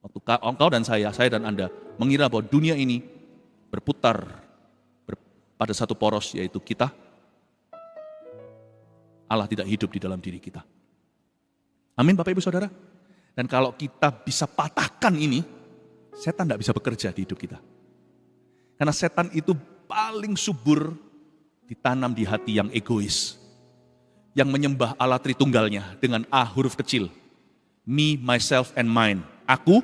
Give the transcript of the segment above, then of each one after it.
Waktu engkau dan saya dan Anda mengira bahwa dunia ini berputar pada satu poros, yaitu kita, Allah tidak hidup di dalam diri kita. Amin Bapak Ibu Saudara. Dan kalau kita bisa patahkan ini, setan tidak bisa bekerja di hidup kita. Karena setan itu paling subur ditanam di hati yang egois, yang menyembah Allah Tritunggalnya dengan A huruf kecil. Me, myself, and mine. Aku,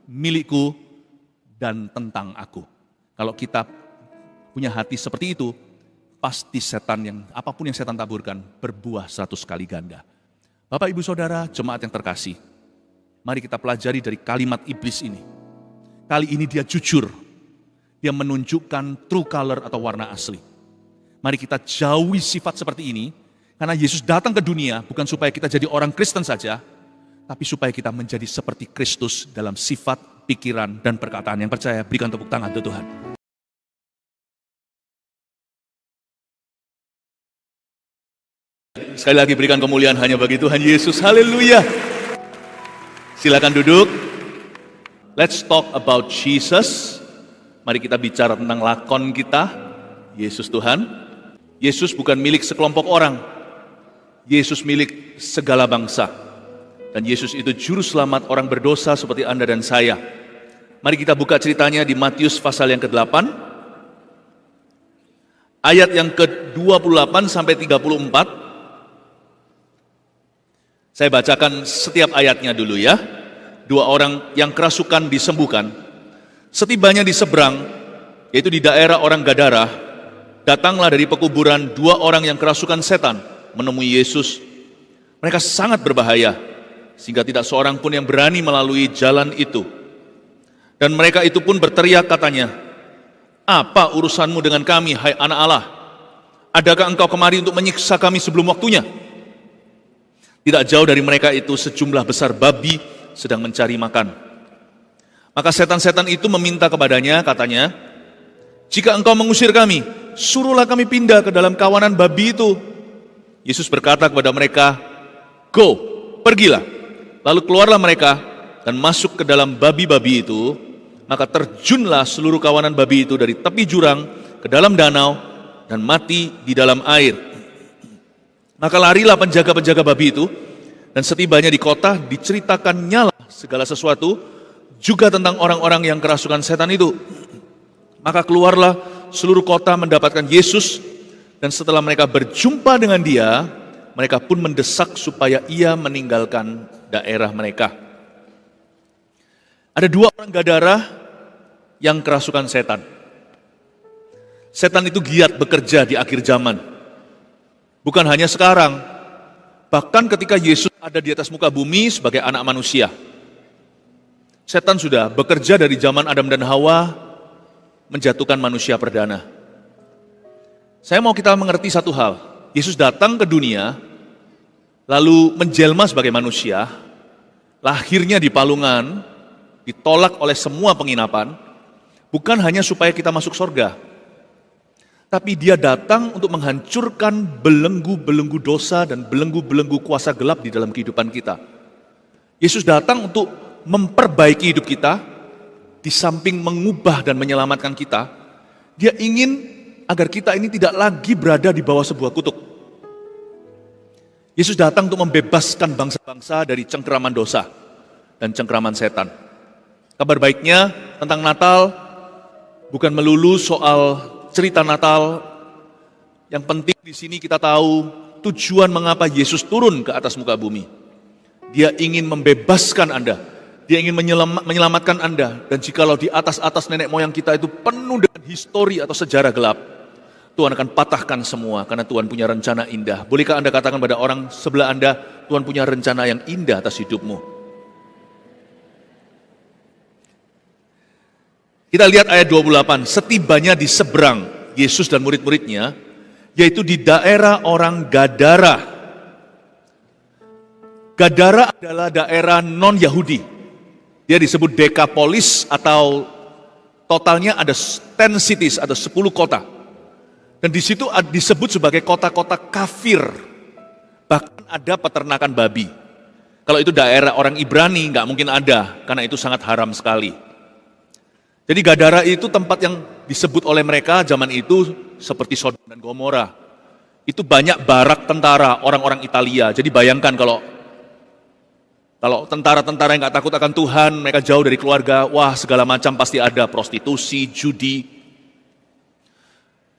milikku, dan tentang aku. Kalau kita punya hati seperti itu, pasti setan yang apapun yang setan taburkan berbuah 100 kali ganda. Bapak Ibu Saudara, jemaat yang terkasih, mari kita pelajari dari kalimat iblis ini. Kali ini dia jujur, dia menunjukkan true color atau warna asli. Mari kita jauhi sifat seperti ini, karena Yesus datang ke dunia bukan supaya kita jadi orang Kristen saja, tapi supaya kita menjadi seperti Kristus dalam sifat, pikiran, dan perkataan. Yang percaya, berikan tepuk tangan untuk Tuhan. Sekali lagi berikan kemuliaan hanya bagi Tuhan Yesus. Haleluya. Silakan duduk. Let's talk about Jesus. Mari kita bicara tentang lakon kita. Yesus Tuhan. Yesus bukan milik sekelompok orang. Yesus milik segala bangsa. Dan Yesus itu juru selamat orang berdosa seperti Anda dan saya. Mari kita buka ceritanya di Matius pasal yang ke-8. Ayat yang ke-28 sampai 34. Saya bacakan setiap ayatnya dulu ya. 2 orang yang kerasukan disembuhkan. Setibanya di seberang, yaitu di daerah orang Gadara, datanglah dari pekuburan 2 orang yang kerasukan setan menemui Yesus. Mereka sangat berbahaya, sehingga tidak seorang pun yang berani melalui jalan itu. Dan mereka itu pun berteriak katanya, "Apa urusanmu dengan kami, hai anak Allah? Adakah engkau kemari untuk menyiksa kami sebelum waktunya?" Tidak jauh dari mereka itu sejumlah besar babi sedang mencari makan. Maka setan-setan itu meminta kepadanya, katanya, "Jika engkau mengusir kami, suruhlah kami pindah ke dalam kawanan babi itu." Yesus berkata kepada mereka, "Go, pergilah." Lalu keluarlah mereka dan masuk ke dalam babi-babi itu. Maka terjunlah seluruh kawanan babi itu dari tepi jurang ke dalam danau dan mati di dalam air. Maka larilah penjaga-penjaga babi itu, dan setibanya di kota diceritakannya segala sesuatu, juga tentang orang-orang yang kerasukan setan itu. Maka keluarlah seluruh kota mendapatkan Yesus, dan setelah mereka berjumpa dengan dia, mereka pun mendesak supaya ia meninggalkan daerah mereka. Ada 2 orang Gadara yang kerasukan setan. Setan itu giat bekerja di akhir zaman. Bukan hanya sekarang, bahkan ketika Yesus ada di atas muka bumi sebagai anak manusia. Setan sudah bekerja dari zaman Adam dan Hawa, menjatuhkan manusia perdana. Saya mau kita mengerti satu hal, Yesus datang ke dunia, lalu menjelma sebagai manusia, lahirnya di palungan, ditolak oleh semua penginapan, bukan hanya supaya kita masuk surga, tapi dia datang untuk menghancurkan belenggu-belenggu dosa dan belenggu-belenggu kuasa gelap di dalam kehidupan kita. Yesus datang untuk memperbaiki hidup kita, di samping mengubah dan menyelamatkan kita, dia ingin agar kita ini tidak lagi berada di bawah sebuah kutuk. Yesus datang untuk membebaskan bangsa-bangsa dari cengkeraman dosa dan cengkeraman setan. Kabar baiknya tentang Natal bukan melulu soal cerita Natal. Yang penting di sini kita tahu tujuan mengapa Yesus turun ke atas muka bumi. Dia ingin membebaskan Anda. Dia ingin menyelamatkan Anda. Dan jikalau di atas-atas nenek moyang kita itu penuh dengan histori atau sejarah gelap, Tuhan akan patahkan semua karena Tuhan punya rencana indah. Bolehkah Anda katakan pada orang sebelah Anda, Tuhan punya rencana yang indah atas hidupmu? Kita lihat ayat 28, setibanya di seberang Yesus dan murid-muridnya, yaitu di daerah orang Gadara. Gadara adalah daerah non-Yahudi. Dia disebut Decapolis atau totalnya ada 10 cities, ada 10 kota. Dan di situ disebut sebagai kota-kota kafir. Bahkan ada peternakan babi. Kalau itu daerah orang Ibrani, nggak mungkin ada, karena itu sangat haram sekali. Jadi Gadara itu tempat yang disebut oleh mereka zaman itu seperti Sodom dan Gomora. Itu banyak barak tentara, orang-orang Italia. Jadi bayangkan kalau tentara-tentara yang nggak takut akan Tuhan, mereka jauh dari keluarga, wah segala macam pasti ada, prostitusi, judi.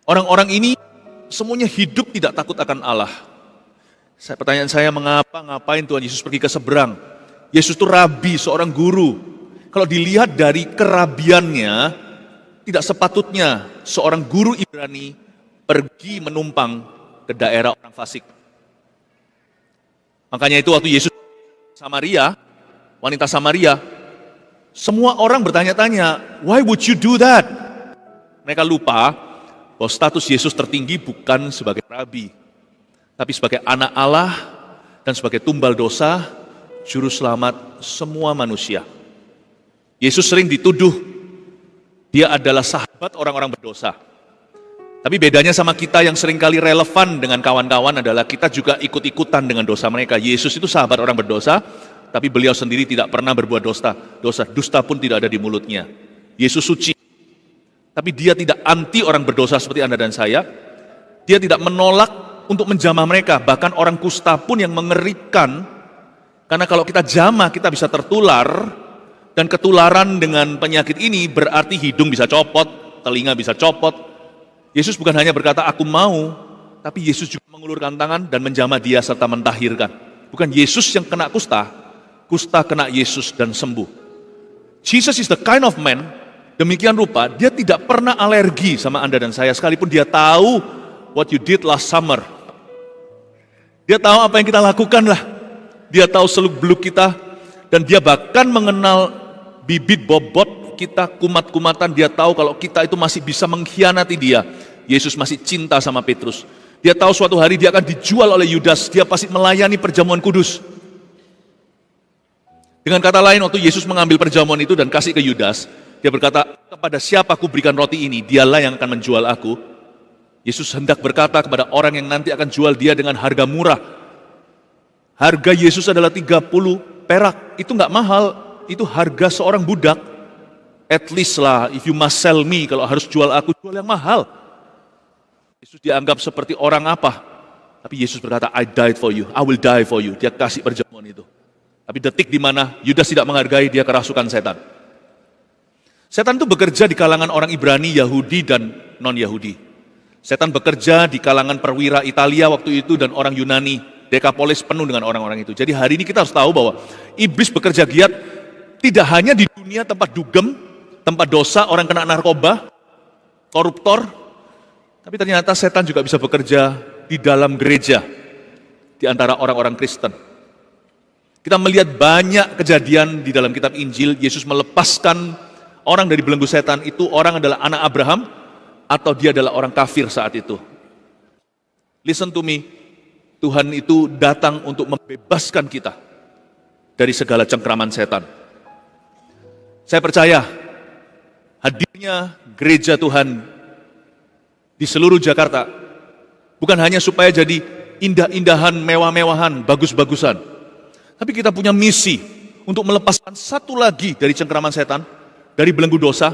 Orang-orang ini semuanya hidup tidak takut akan Allah. Pertanyaan saya, ngapain Tuhan Yesus pergi ke seberang? Yesus itu rabi, seorang guru. Kalau dilihat dari kerabiannya, tidak sepatutnya seorang guru Ibrani pergi menumpang ke daerah orang fasik. Makanya itu waktu Yesus Samaria, wanita Samaria, semua orang bertanya-tanya, why would you do that? Mereka lupa bahwa status Yesus tertinggi bukan sebagai rabi, tapi sebagai anak Allah dan sebagai tumbal dosa, juru selamat semua manusia. Yesus sering dituduh, dia adalah sahabat orang-orang berdosa. Tapi bedanya sama kita yang seringkali relevan dengan kawan-kawan adalah kita juga ikut-ikutan dengan dosa mereka. Yesus itu sahabat orang berdosa, tapi beliau sendiri tidak pernah berbuat dosa. Dusta pun tidak ada di mulutnya. Yesus suci, tapi dia tidak anti orang berdosa seperti Anda dan saya. Dia tidak menolak untuk menjamah mereka, bahkan orang kusta pun yang mengerikan, karena kalau kita jamah kita bisa tertular, dan ketularan dengan penyakit ini berarti hidung bisa copot, telinga bisa copot. Yesus bukan hanya berkata aku mau, tapi Yesus juga mengulurkan tangan dan menjamah dia serta mentahirkan. Bukan Yesus yang kena kusta, kusta kena Yesus dan sembuh. Jesus is the kind of man, demikian rupa dia tidak pernah alergi sama Anda dan saya, sekalipun dia tahu what you did last summer. Dia tahu apa yang kita lakukan lah. Dia tahu seluk-beluk kita. Dan dia bahkan mengenal bibit bobot kita, kumat-kumatan. Dia tahu kalau kita itu masih bisa mengkhianati dia. Yesus masih cinta sama Petrus. Dia tahu suatu hari dia akan dijual oleh Yudas. Dia pasti melayani perjamuan kudus. Dengan kata lain, waktu Yesus mengambil perjamuan itu dan kasih ke Yudas, dia berkata, kepada siapa aku berikan roti ini, dialah yang akan menjual aku. Yesus hendak berkata kepada orang yang nanti akan jual dia dengan harga murah. Harga Yesus adalah 30 perak. Itu nggak mahal, itu harga seorang budak. At least lah, if you must sell me, kalau harus jual aku, jual yang mahal. Yesus dianggap seperti orang apa? Tapi Yesus berkata, I died for you, I will die for you. Dia kasih perjamuan itu. Tapi detik di mana Yudas tidak menghargai, dia kerasukan setan. Setan itu bekerja di kalangan orang Ibrani, Yahudi, dan non-Yahudi. Setan bekerja di kalangan perwira Italia waktu itu dan orang Yunani. Dekapolis penuh dengan orang-orang itu. Jadi hari ini kita harus tahu bahwa iblis bekerja giat tidak hanya di dunia tempat dugem, tempat dosa, orang kena narkoba, koruptor, tapi ternyata setan juga bisa bekerja di dalam gereja, di antara orang-orang Kristen. Kita melihat banyak kejadian di dalam kitab Injil, Yesus melepaskan orang dari belenggu setan. Itu orang adalah anak Abraham, atau dia adalah orang kafir saat itu. Listen to me, Tuhan itu datang untuk membebaskan kita dari segala cengkraman setan. Saya percaya hadirnya gereja Tuhan di seluruh Jakarta bukan hanya supaya jadi indah-indahan, mewah-mewahan, bagus-bagusan, tapi kita punya misi untuk melepaskan satu lagi dari cengkraman setan, dari belenggu dosa.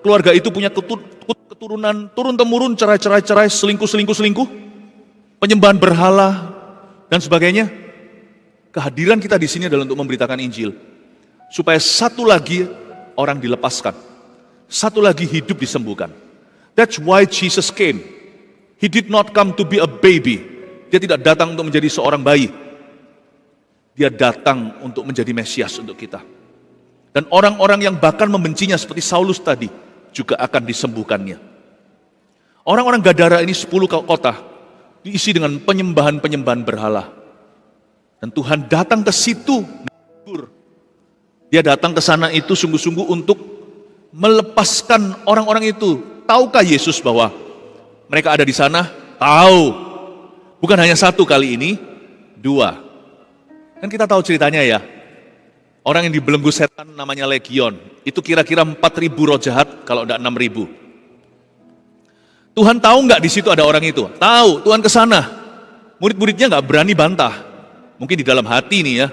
Keluarga itu punya keturunan, turun-temurun, cerai-cerai, selingkuh, penyembahan berhala, dan sebagainya. Kehadiran kita di sini adalah untuk memberitakan Injil, supaya satu lagi orang dilepaskan, satu lagi hidup disembuhkan. That's why Jesus came. He did not come to be a baby. Dia tidak datang untuk menjadi seorang bayi. Dia datang untuk menjadi Mesias untuk kita. Dan orang-orang yang bahkan membencinya seperti Saulus tadi, juga akan disembuhkannya. Orang-orang Gadara ini 10 kota diisi dengan penyembahan-penyembahan berhala. Dan Tuhan datang ke situ. Dia datang ke sana itu sungguh-sungguh untuk melepaskan orang-orang itu. Tahukah Yesus bahwa mereka ada di sana? Tahu. Bukan hanya satu kali ini, 2. Kan kita tahu ceritanya ya. Orang yang dibelenggu setan namanya Legion. Itu kira-kira 4.000 roh jahat, kalau tidak 6.000. Tuhan tahu nggak di situ ada orang itu? Tahu, Tuhan ke sana. Murid-muridnya nggak berani bantah. Mungkin di dalam hati nih ya.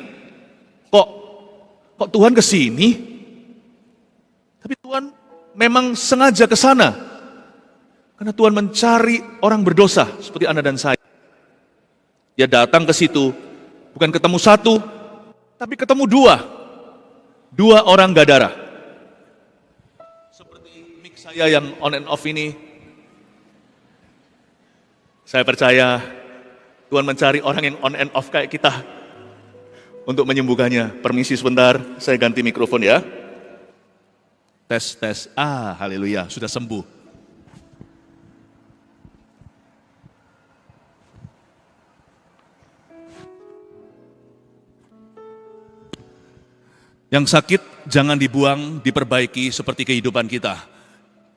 kok Tuhan ke sini? Tapi Tuhan memang sengaja ke sana. Karena Tuhan mencari orang berdosa seperti Anda dan saya. Dia datang ke situ, bukan ketemu satu, tapi ketemu dua. Dua orang Gadara. Seperti mic saya yang on and off ini, saya percaya Tuhan mencari orang yang on and off kayak kita untuk menyembuhkannya. Permisi sebentar, saya ganti mikrofon ya. Tes. Haleluya, sudah sembuh. Yang sakit jangan dibuang, diperbaiki seperti kehidupan kita.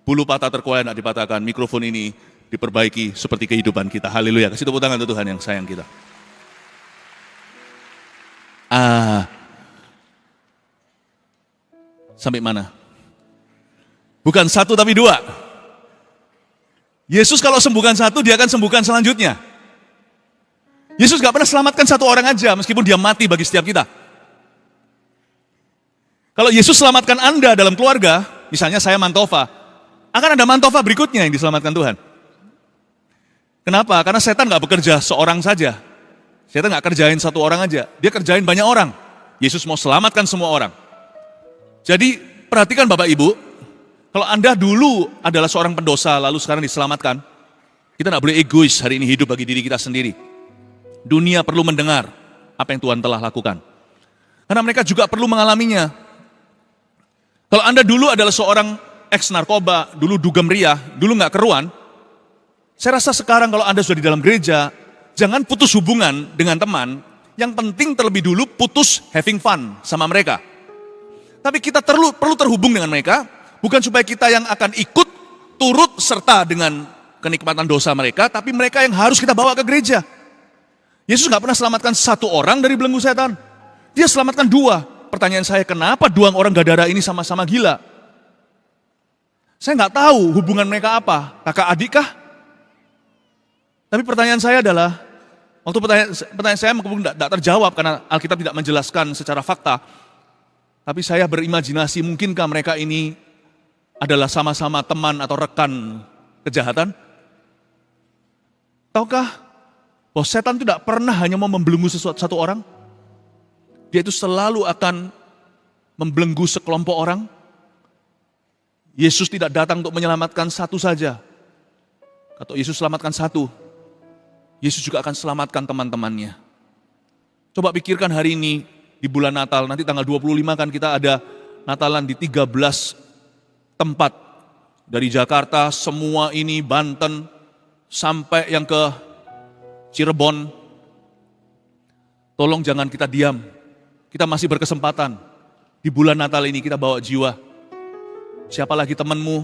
Bulu patah terkuai tidak dipatahkan, mikrofon ini diperbaiki seperti kehidupan kita. Haleluya, kasih tepuk tangan untuk Tuhan yang sayang kita. Sampai mana? Bukan satu tapi dua. Yesus kalau sembuhkan satu, dia akan sembuhkan selanjutnya. Yesus gak pernah selamatkan satu orang aja, meskipun dia mati bagi setiap kita. Kalau Yesus selamatkan Anda dalam keluarga, misalnya saya Mantova, akan ada Mantova berikutnya yang diselamatkan Tuhan. Kenapa? Karena setan gak bekerja seorang saja. Setan gak kerjain satu orang aja, dia kerjain banyak orang. Yesus mau selamatkan semua orang. Jadi perhatikan Bapak Ibu, kalau Anda dulu adalah seorang pendosa lalu sekarang diselamatkan, kita gak boleh egois hari ini hidup bagi diri kita sendiri. Dunia perlu mendengar apa yang Tuhan telah lakukan. Karena mereka juga perlu mengalaminya. Kalau Anda dulu adalah seorang ex-narkoba, dulu dugem ria, dulu gak keruan, saya rasa sekarang kalau Anda sudah di dalam gereja, jangan putus hubungan dengan teman, yang penting terlebih dulu putus having fun sama mereka. Tapi kita perlu terhubung dengan mereka, bukan supaya kita yang akan ikut, turut, serta dengan kenikmatan dosa mereka, tapi mereka yang harus kita bawa ke gereja. Yesus gak pernah selamatkan satu orang dari belenggu setan, dia selamatkan dua. Pertanyaan saya, kenapa dua orang Gadara ini sama-sama gila? Saya nggak tahu hubungan mereka apa, kakak adik kah? Tapi pertanyaan saya adalah, waktu pertanyaan saya mungkin tidak terjawab karena Alkitab tidak menjelaskan secara fakta. Tapi saya berimajinasi, mungkinkah mereka ini adalah sama-sama teman atau rekan kejahatan? Tahukah bahwa setan tidak pernah hanya mau membelenggu satu orang? Dia itu selalu akan membelenggu sekelompok orang. Yesus tidak datang untuk menyelamatkan satu saja. Atau Yesus selamatkan satu, Yesus juga akan selamatkan teman-temannya. Coba pikirkan hari ini di bulan Natal, nanti tanggal 25 kan kita ada Natalan di 13 tempat. Dari Jakarta, semua ini, Banten, sampai yang ke Cirebon. Tolong jangan kita diam. Kita masih berkesempatan di bulan Natal ini kita bawa jiwa. Siapa lagi temanmu,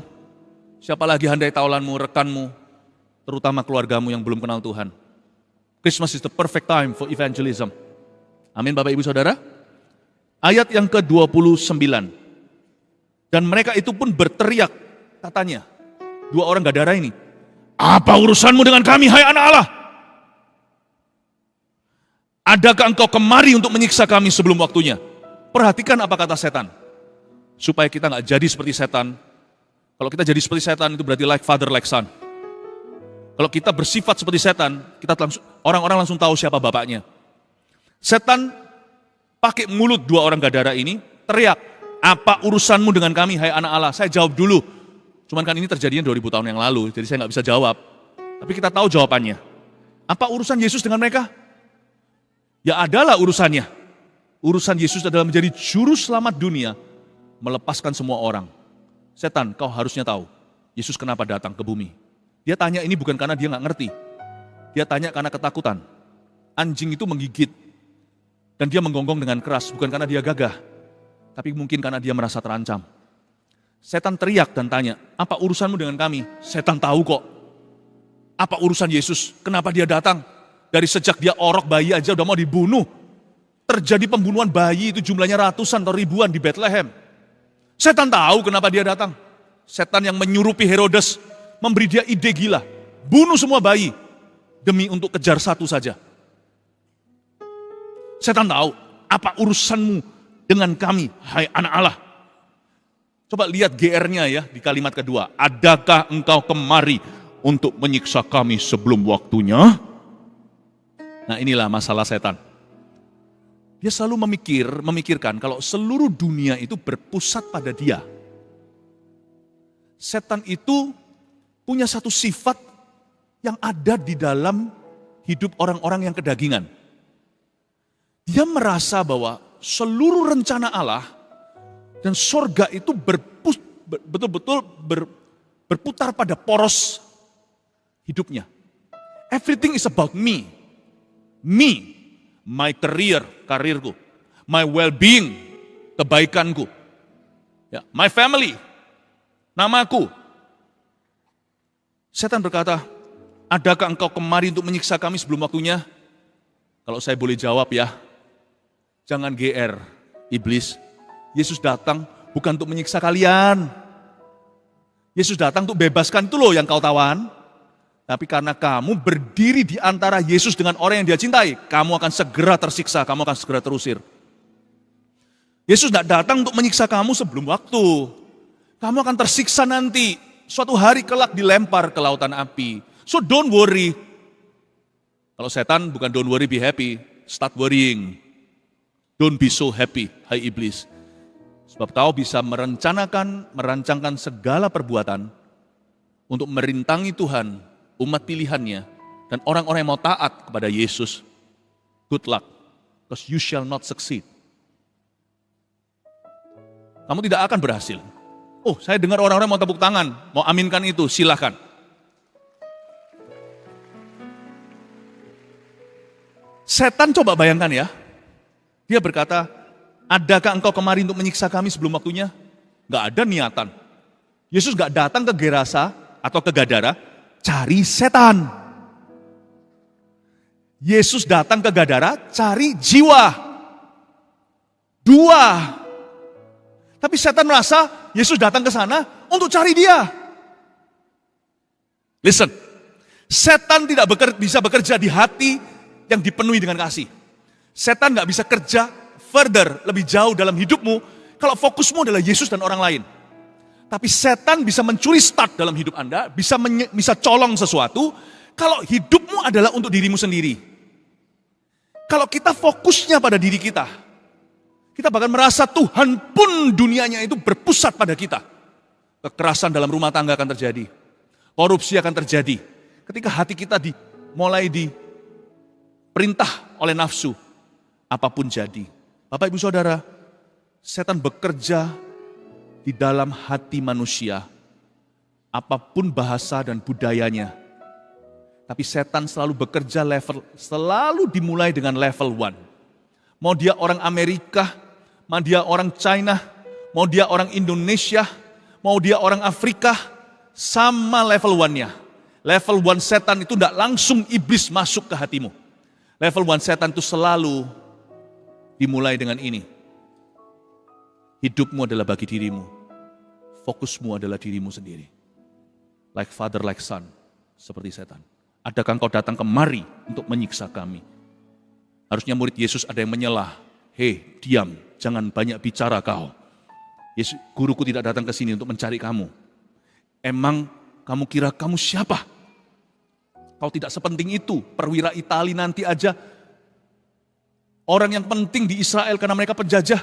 siapa lagi handai taulanmu, rekanmu, terutama keluargamu yang belum kenal Tuhan. Christmas is the perfect time for evangelism. Amin Bapak Ibu Saudara. Ayat yang ke-29. Dan mereka itu pun berteriak, katanya, dua orang Gadara ini, apa urusanmu dengan kami, hai anak Allah? Adakah engkau kemari untuk menyiksa kami sebelum waktunya? Perhatikan apa kata setan. Supaya kita gak jadi seperti setan. Kalau kita jadi seperti setan itu berarti like father, like son. Kalau kita bersifat seperti setan, orang-orang langsung tahu siapa bapaknya. Setan pakai mulut dua orang Gadara ini, teriak, apa urusanmu dengan kami, hai anak Allah? Saya jawab dulu. Cuman kan ini terjadinya 2000 tahun yang lalu, jadi saya gak bisa jawab. Tapi kita tahu jawabannya. Apa urusan Yesus dengan mereka? Ya adalah urusannya. Urusan Yesus adalah menjadi juru selamat dunia, melepaskan semua orang. Setan, kau harusnya tahu, Yesus kenapa datang ke bumi. Dia tanya ini bukan karena dia gak ngerti. Dia tanya karena ketakutan. Anjing itu menggigit. Dan dia menggonggong dengan keras, bukan karena dia gagah. Tapi mungkin karena dia merasa terancam. Setan teriak dan tanya, apa urusanmu dengan kami? Setan tahu kok. Apa urusan Yesus? Kenapa dia datang? Dari sejak dia orok bayi aja udah mau dibunuh. Terjadi pembunuhan bayi itu jumlahnya ratusan atau ribuan di Bethlehem. Setan tahu kenapa dia datang. Setan yang menyurupi Herodes, memberi dia ide gila. Bunuh semua bayi, demi untuk kejar satu saja. Setan tahu, Apa urusanmu dengan kami, hai anak Allah? Coba lihat GR-nya ya di kalimat kedua. Adakah engkau kemari untuk menyiksa kami sebelum waktunya? Nah, inilah masalah setan. Dia selalu memikirkan kalau seluruh dunia itu berpusat pada dia. Setan itu punya satu sifat yang ada di dalam hidup orang-orang yang kedagingan. Dia merasa bahwa seluruh rencana Allah dan sorga itu betul-betul berputar pada poros hidupnya. Everything is about me. Me, my career, karirku. My well-being, kebaikanku. Ya, my family, namaku. Setan berkata, adakah engkau kemari untuk menyiksa kami sebelum waktunya? Kalau saya boleh jawab ya, jangan GR, iblis. Yesus datang bukan untuk menyiksa kalian. Yesus datang untuk bebaskan itu loh yang kau tawan. Tapi karena kamu berdiri di antara Yesus dengan orang yang dia cintai, kamu akan segera tersiksa, kamu akan segera terusir. Yesus tidak datang untuk menyiksa kamu sebelum waktu. Kamu akan tersiksa nanti. Suatu hari kelak dilempar ke lautan api. So don't worry. Kalau setan bukan don't worry, be happy. Start worrying. Don't be so happy, hai iblis. Sebab kau bisa merancangkan segala perbuatan untuk merintangi Tuhan, umat pilihannya, dan orang-orang yang mau taat kepada Yesus. Good luck, because you shall not succeed. Kamu tidak akan berhasil. Oh, saya dengar orang-orang mau tepuk tangan, mau aminkan itu, silakan. Setan coba bayangkan ya, dia berkata, adakah engkau kemari untuk menyiksa kami sebelum waktunya? Gak ada niatan. Yesus gak datang ke Gerasa atau ke Gadara, cari setan. Yesus datang ke Gadara, cari jiwa. Dua. Tapi setan merasa Yesus datang ke sana untuk cari dia. Listen, setan tidak bisa bekerja di hati yang dipenuhi dengan kasih. Setan gak bisa kerja further, lebih jauh dalam hidupmu, kalau fokusmu adalah Yesus dan orang lain. Tapi setan bisa mencuri start dalam hidup Anda, bisa colong sesuatu, kalau hidupmu adalah untuk dirimu sendiri. Kalau kita fokusnya pada diri kita bahkan merasa Tuhan pun dunianya itu berpusat pada kita. Kekerasan dalam rumah tangga akan terjadi, korupsi akan terjadi. Ketika hati kita mulai diperintah oleh nafsu, apapun jadi. Bapak Ibu Saudara, setan bekerja di dalam hati manusia, apapun bahasa dan budayanya. Tapi setan selalu bekerja selalu dimulai dengan level 1. Mau dia orang Amerika, mau dia orang China, mau dia orang Indonesia, mau dia orang Afrika, sama level 1-nya. Level 1 setan itu tidak langsung iblis masuk ke hatimu. Level 1 setan itu selalu dimulai dengan ini. Hidupmu adalah bagi dirimu. Fokusmu adalah dirimu sendiri. Like father, like son. Seperti setan. Adakah engkau datang kemari untuk menyiksa kami? Harusnya murid Yesus ada yang menyelah. Hei, diam, jangan banyak bicara kau. Yesus, guruku tidak datang ke sini untuk mencari kamu. Emang kamu kira kamu siapa? Kau tidak sepenting itu. Perwira Itali nanti aja orang yang penting di Israel karena mereka penjajah.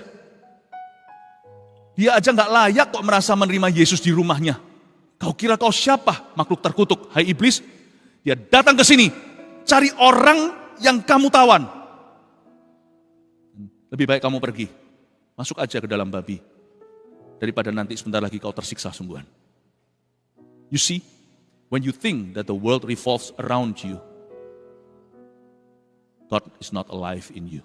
Dia aja gak layak kok merasa menerima Yesus di rumahnya. Kau kira kau siapa? Makhluk terkutuk. Hai iblis, dia datang ke sini. Cari orang yang kamu tawan. Lebih baik kamu pergi. Masuk aja ke dalam babi. Daripada nanti sebentar lagi kau tersiksa sungguhan. You see, when you think that the world revolves around you, God is not alive in you.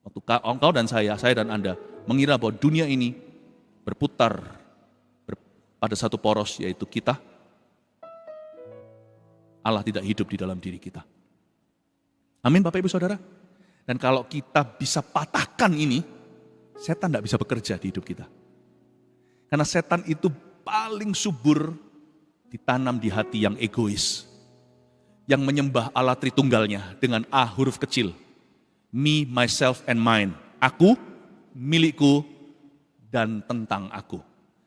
Waktu engkau dan saya dan Anda mengira bahwa dunia ini berputar pada satu poros, yaitu kita, Allah tidak hidup di dalam diri kita. Amin Bapak Ibu Saudara. Dan kalau kita bisa patahkan ini, setan tidak bisa bekerja di hidup kita. Karena setan itu paling subur ditanam di hati yang egois. Yang menyembah Allah Tritunggalnya dengan A huruf kecil. Me, myself, and mine. Aku, milikku, dan tentang aku.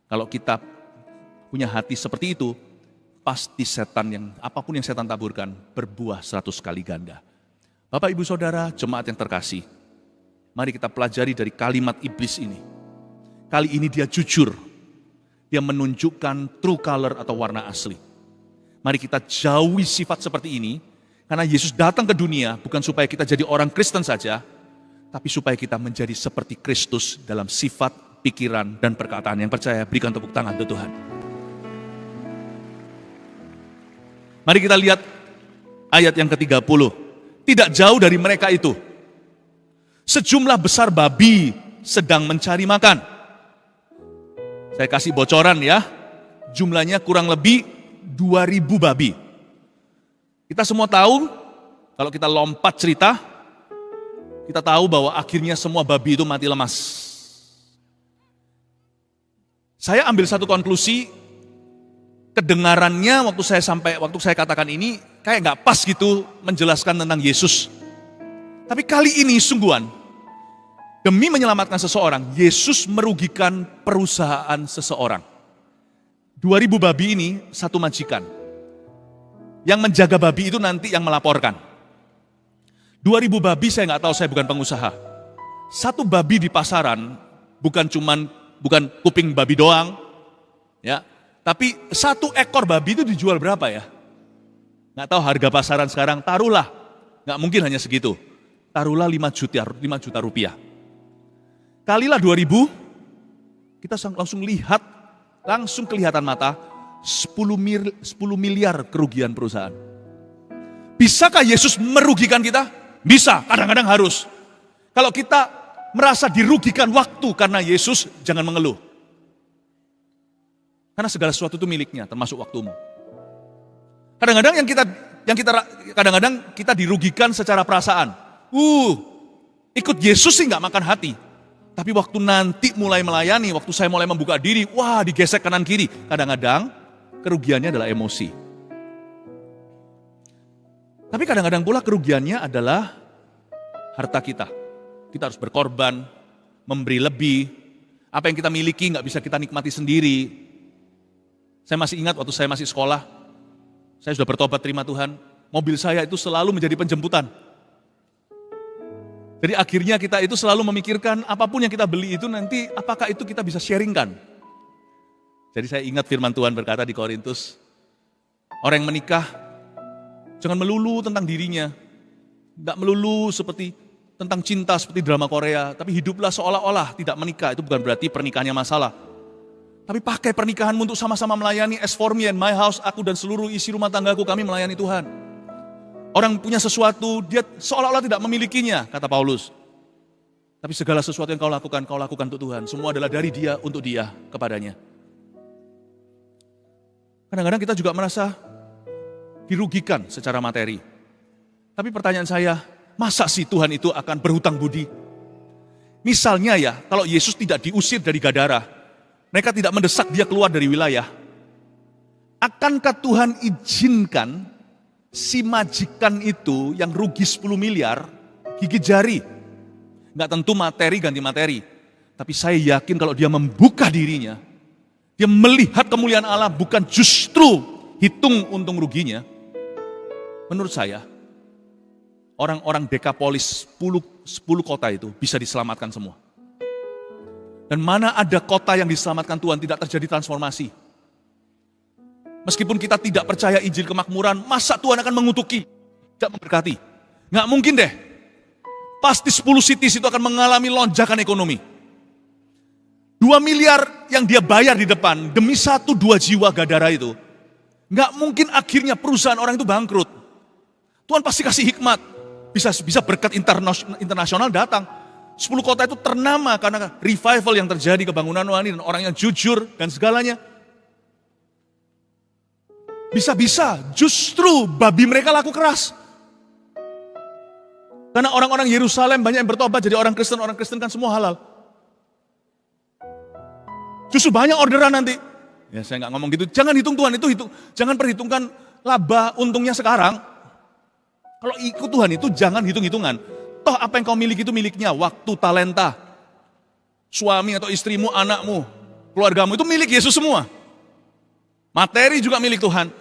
Kalau kita punya hati seperti itu, pasti setan yang apapun yang setan taburkan berbuah 100 kali ganda. Bapak, Ibu, Saudara, jemaat yang terkasih, mari kita pelajari dari kalimat iblis ini. Kali ini dia jujur, dia menunjukkan true color atau warna asli. Mari kita jauhi sifat seperti ini, karena Yesus datang ke dunia bukan supaya kita jadi orang Kristen saja, tapi supaya kita menjadi seperti Kristus dalam sifat, pikiran, dan perkataan. Yang percaya, berikan tepuk tangan untuk Tuhan. Mari kita lihat ayat yang ke-30. Tidak jauh dari mereka itu, sejumlah besar babi sedang mencari makan. Saya kasih bocoran ya, jumlahnya kurang lebih 2.000 babi. Kita semua tahu, kalau kita lompat cerita, kita tahu bahwa akhirnya semua babi itu mati lemas. Saya ambil satu konklusi, kedengarannya waktu saya katakan ini kayak nggak pas gitu menjelaskan tentang Yesus. Tapi kali ini sungguhan, demi menyelamatkan seseorang, Yesus merugikan perusahaan seseorang. 2.000 babi ini satu majikan. Yang menjaga babi itu nanti yang melaporkan. 2.000 babi saya nggak tahu, saya bukan pengusaha. Satu babi di pasaran bukan kuping babi doang, ya. Tapi satu ekor babi itu dijual berapa ya? Nggak tahu harga pasaran sekarang, taruhlah, nggak mungkin hanya segitu. Taruhlah 5 juta rupiah. Kalilah 2.000, kita langsung kelihatan mata, 10 miliar kerugian perusahaan. Bisakah Yesus merugikan kita? Bisa, kadang-kadang harus. Kalau kita merasa dirugikan waktu karena Yesus, jangan mengeluh. Karena segala sesuatu itu miliknya, termasuk waktumu. Kadang-kadang kita dirugikan secara perasaan. Ikut Yesus sih nggak makan hati. Tapi waktu nanti mulai melayani, waktu saya mulai membuka diri, wah digesek kanan kiri. Kadang-kadang kerugiannya adalah emosi. Tapi kadang-kadang pula kerugiannya adalah harta kita. Kita harus berkorban, memberi lebih. Apa yang kita miliki nggak bisa kita nikmati sendiri. Saya masih ingat waktu saya masih sekolah, saya sudah bertobat terima Tuhan, mobil saya itu selalu menjadi penjemputan. Jadi akhirnya kita itu selalu memikirkan apapun yang kita beli itu nanti apakah itu kita bisa sharingkan. Jadi saya ingat firman Tuhan berkata di Korintus, orang yang menikah jangan melulu tentang dirinya, tidak melulu seperti tentang cinta seperti drama Korea, tapi hiduplah seolah-olah tidak menikah. Itu bukan berarti pernikahannya masalah. Tapi pakai pernikahanmu untuk sama-sama melayani. As for me and my house, aku dan seluruh isi rumah tanggaku, kami melayani Tuhan. Orang punya sesuatu, dia seolah-olah tidak memilikinya, kata Paulus. Tapi segala sesuatu yang kau lakukan untuk Tuhan. Semua adalah dari dia, untuk dia, kepadanya. Kadang-kadang kita juga merasa dirugikan secara materi. Tapi pertanyaan saya, masa sih Tuhan itu akan berhutang budi? Misalnya ya, kalau Yesus tidak diusir dari Gadara, mereka tidak mendesak dia keluar dari wilayah, akankah Tuhan izinkan si majikan itu yang rugi 10 miliar, gigit jari? Nggak tentu materi ganti materi. Tapi saya yakin kalau dia membuka dirinya, dia melihat kemuliaan Allah, bukan justru hitung untung ruginya. Menurut saya, orang-orang Dekapolis 10 kota itu bisa diselamatkan semua. Dan mana ada kota yang diselamatkan Tuhan tidak terjadi transformasi. Meskipun kita tidak percaya Injil kemakmuran, masa Tuhan akan mengutuki, tidak memberkati? Nggak mungkin deh. Pasti 10 cities itu akan mengalami lonjakan ekonomi. 2 miliar yang dia bayar di depan demi 1-2 jiwa Gadara itu, nggak mungkin akhirnya perusahaan orang itu bangkrut. Tuhan pasti kasih hikmat. Bisa berkat internasional datang. 10 kota itu ternama karena revival yang terjadi, kebangunan rohani dan orang yang jujur dan segalanya. Bisa-bisa justru babi mereka laku keras. Karena orang-orang Yerusalem banyak yang bertobat jadi orang Kristen kan semua halal. Justru banyak orderan nanti. Ya saya nggak ngomong gitu, jangan hitung Tuhan itu jangan perhitungkan laba untungnya sekarang. Kalau ikut Tuhan itu jangan hitung-hitungan. Toh apa yang kau miliki itu miliknya, waktu, talenta, suami atau istrimu, anakmu, keluargamu itu milik Yesus semua. Materi juga milik Tuhan.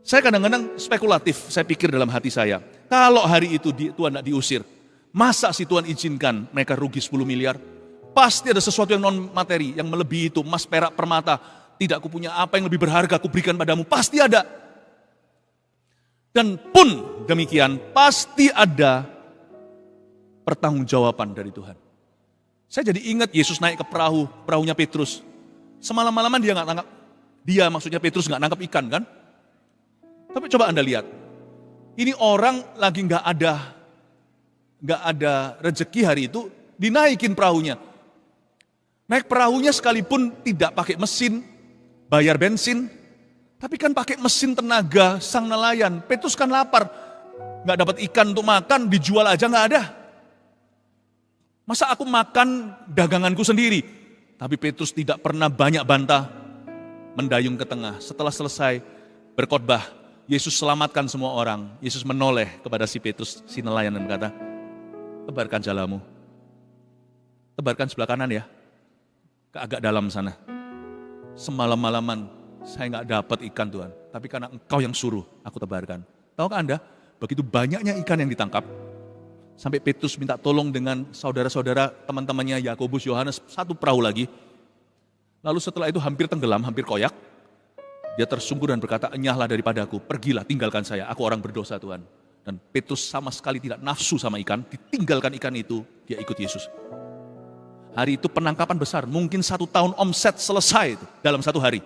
Saya kadang-kadang spekulatif, saya pikir dalam hati saya, kalau hari itu Tuhan tidak diusir, masa si Tuhan izinkan mereka rugi 10 miliar? Pasti ada sesuatu yang non materi, yang melebihi itu, emas, perak, permata. Tidak kupunya apa yang lebih berharga kuberikan padamu, pasti ada. Dan pun demikian, pasti ada pertanggungjawaban dari Tuhan. Saya jadi ingat Yesus naik ke perahunya Petrus. Semalam-malaman dia nggak tangkap, maksudnya Petrus nggak nangkap ikan kan? Tapi coba Anda lihat, ini orang lagi nggak ada rezeki hari itu, dinaikin perahunya. Naik perahunya sekalipun tidak pakai mesin, bayar bensin, tapi kan pakai mesin tenaga sang nelayan. Petrus kan lapar, nggak dapat ikan untuk makan, dijual aja nggak ada. Masa aku makan daganganku sendiri? Tapi Petrus tidak pernah banyak bantah, mendayung ke tengah. Setelah selesai berkhotbah, Yesus selamatkan semua orang. Yesus menoleh kepada si Petrus, si nelayan, dan berkata, tebarkan jalamu. Tebarkan sebelah kanan ya, ke agak dalam sana. Semalam-malaman saya nggak dapat ikan Tuhan, tapi karena Engkau yang suruh, aku tebarkan. Tahukah Anda, begitu banyaknya ikan yang ditangkap, sampai Petrus minta tolong dengan saudara-saudara, teman-temannya Yakobus, Yohanes, satu perahu lagi. Lalu setelah itu hampir tenggelam, hampir koyak. Dia tersungkur dan berkata, enyahlah daripadaku, pergilah, tinggalkan saya, aku orang berdosa Tuhan. Dan Petrus sama sekali tidak nafsu sama ikan, ditinggalkan ikan itu, dia ikut Yesus. Hari itu penangkapan besar, mungkin 1 tahun omset selesai itu, dalam 1 hari.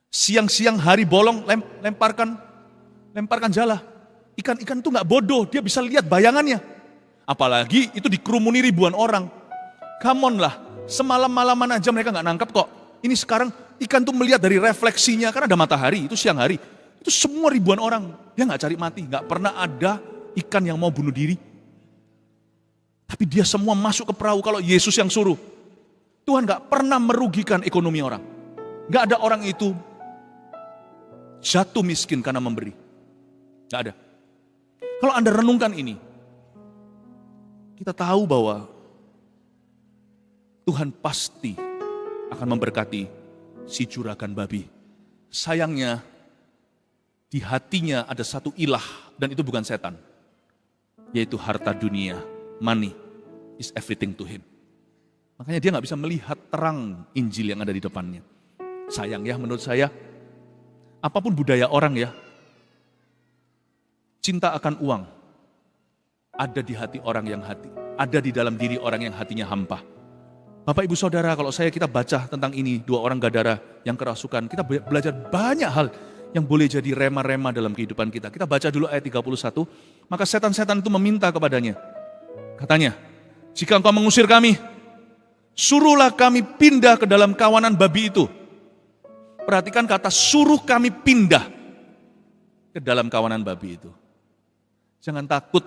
Siang-siang hari bolong, lemparkan jala. Ikan-ikan itu nggak bodoh, dia bisa lihat bayangannya. Apalagi itu dikerumuni ribuan orang. Come on lah, semalam-malaman aja mereka nggak nangkap kok. Ini sekarang ikan tuh melihat dari refleksinya, karena ada matahari, itu siang hari. Itu semua ribuan orang, dia nggak cari mati, nggak pernah ada ikan yang mau bunuh diri. Tapi dia semua masuk ke perahu kalau Yesus yang suruh. Tuhan nggak pernah merugikan ekonomi orang. Nggak ada orang itu jatuh miskin karena memberi. Nggak ada. Kalau Anda renungkan ini, kita tahu bahwa Tuhan pasti akan memberkati si juragan babi. Sayangnya, di hatinya ada satu ilah, dan itu bukan setan, yaitu harta dunia. Money is everything to him. Makanya dia nggak bisa melihat terang Injil yang ada di depannya. Sayang ya, menurut saya, apapun budaya orang ya, cinta akan uang ada di hati orang yang ada di dalam diri orang yang hatinya hampa. Bapak Ibu Saudara, kalau kita baca tentang ini, 2 orang gadara yang kerasukan, kita belajar banyak hal yang boleh jadi rema-rema dalam kehidupan kita. Kita baca dulu ayat 31, maka setan-setan itu meminta kepadanya. Katanya, jika engkau mengusir kami, suruhlah kami pindah ke dalam kawanan babi itu. Perhatikan kata suruh kami pindah ke dalam kawanan babi itu. Jangan takut.